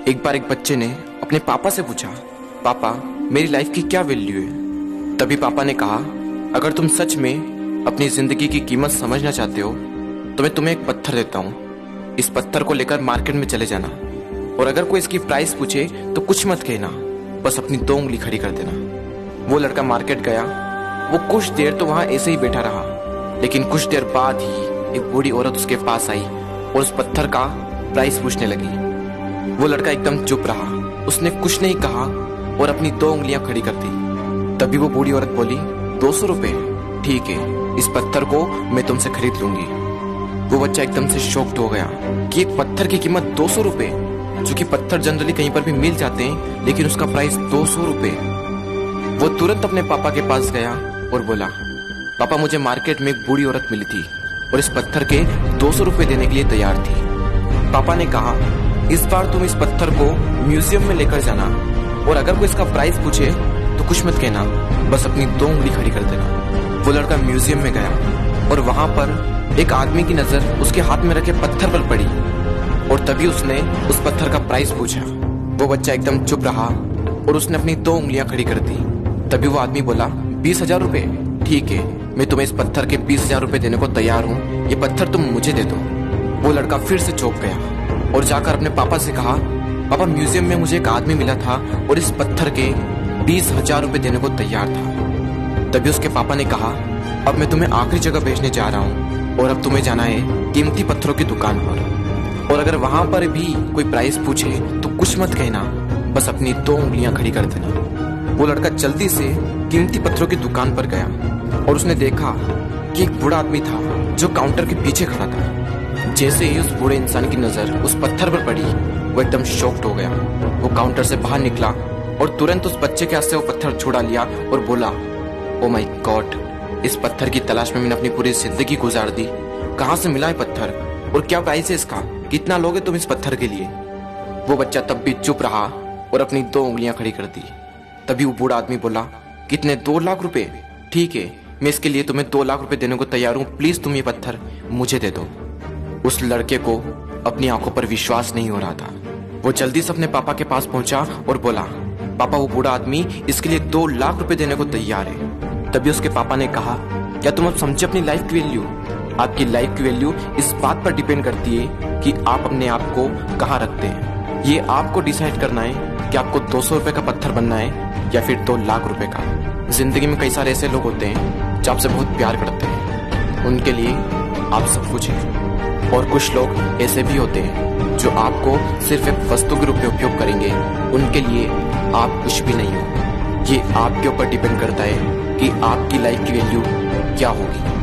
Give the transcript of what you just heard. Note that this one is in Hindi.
एक बार एक बच्चे ने अपने पापा से पूछा, पापा मेरी लाइफ की क्या वैल्यू है। तभी पापा ने कहा, अगर तुम सच में अपनी जिंदगी की कीमत समझना चाहते हो तो मैं तुम्हें एक पत्थर देता हूँ। इस पत्थर को लेकर मार्केट में चले जाना और अगर कोई इसकी प्राइस पूछे तो कुछ मत कहना, बस अपनी 2 उंगली खड़ी कर देना। वो लड़का मार्केट गया। वो कुछ देर तो वहां ऐसे ही बैठा रहा, लेकिन कुछ देर बाद ही एक बूढ़ी औरत उसके पास आई और उस पत्थर का प्राइस पूछने लगी। वो लड़का एकदम चुप रहा, उसने कुछ नहीं कहा और अपनी 2 उंगलियां खड़ी कर दी। तभी वो बूढ़ी औरत बोली, 200 रुपए, ठीक है, इस पत्थर को मैं तुमसे खरीद लूंगी। वो बच्चा एकदम से शॉक्ड हो गया कि एक पत्थर की कीमत 200 रुपए, जो कि पत्थर जनरली कहीं पर भी मिल जाते हैं, लेकिन उसका प्राइस 200 रुपए। वो तुरंत अपने पापा के पास गया और बोला, पापा मुझे मार्केट में एक बूढ़ी औरत मिली थी और इस पत्थर के 200 रुपए देने के लिए तैयार थी। पापा ने कहा, इस बार तुम इस पत्थर को म्यूजियम में लेकर जाना और अगर कोई इसका प्राइस पूछे तो कुछ मत कहना, बस अपनी 2 उंगली खड़ी कर देना। वो लड़का म्यूजियम में गया और वहां पर एक आदमी की नजर उसके हाथ में रखे पत्थर पर पड़ी और तभी उसने उस पत्थर का प्राइस पूछा। वो बच्चा एकदम चुप रहा और उसने अपनी 2 उंगलियां खड़ी कर दी। तभी वो आदमी बोला, 20,000 रुपए, ठीक है, मैं तुम्हें इस पत्थर के 20,000 रुपए देने को तैयार हूँ, ये पत्थर तुम मुझे दे दो। वो लड़का फिर से चौंक गया और जाकर अपने पापा से कहा, पापा म्यूजियम में मुझे एक आदमी मिला था और इस पत्थर के 20,000 रुपए देने को तैयार था। तभी उसके पापा ने कहा, अब मैं तुम्हें आखिरी जगह भेजने जा रहा हूँ और अब तुम्हें जाना है कीमती पत्थरों की दुकान पर और अगर वहां पर भी कोई प्राइस पूछे तो कुछ मत कहना, बस अपनी 2 उंगलियां खड़ी कर देना। वो लड़का जल्दी से कीमती पत्थरों की दुकान पर गया और उसने देखा कि एक बूढ़ा आदमी था जो काउंटर के पीछे खड़ा था। जैसे ही उस बूढ़े इंसान की नजर उस पत्थर पर पड़ी, वो एकदम शॉक्ड हो गया। वो काउंटर से बाहर निकला और तुरंत उस बच्चे के हाथ से वो पत्थर छुड़ा लिया और बोला, ओ माय गॉड, इस पत्थर की तलाश में मैंने अपनी पूरी जिंदगी गुजार दी। कहाँ से मिला है पत्थर और क्या प्राइस है इसका, कितना लोगे तुम इस पत्थर के लिए। वो बच्चा तब भी चुप रहा और अपनी 2 उंगलियां खड़ी कर दी। तभी वो बूढ़ा आदमी बोला, कितने, 2 लाख रुपए, ठीक है, मैं इसके लिए तुम्हें 2 लाख रुपए देने को तैयार हूँ, प्लीज तुम ये पत्थर मुझे दे दो। उस लड़के को अपनी आंखों पर विश्वास नहीं हो रहा था। वो जल्दी से अपने पापा के पास पहुंचा और बोला, पापा वो बूढ़ा आदमी इसके लिए 2 लाख रुपए देने को तैयार है। तभी उसके पापा ने कहा, क्या तुम अब समझे अपनी लाइफ की वैल्यू? आपकी लाइफ की वैल्यू इस बात पर डिपेंड करती है कि आप अपने आप को कहाँ रखते हैं। ये आपको डिसाइड करना है कि आपको 200 रुपए का पत्थर बनना है या फिर 2 लाख रुपए का। जिंदगी में कई सारे ऐसे लोग होते हैं जो आपसे बहुत प्यार करते हैं, उनके लिए आप सब कुछ हैं, और कुछ लोग ऐसे भी होते हैं जो आपको सिर्फ एक वस्तु के रूप में उपयोग करेंगे, उनके लिए आप कुछ भी नहीं हो। ये आपके ऊपर डिपेंड करता है कि आपकी लाइफ की वैल्यू क्या होगी।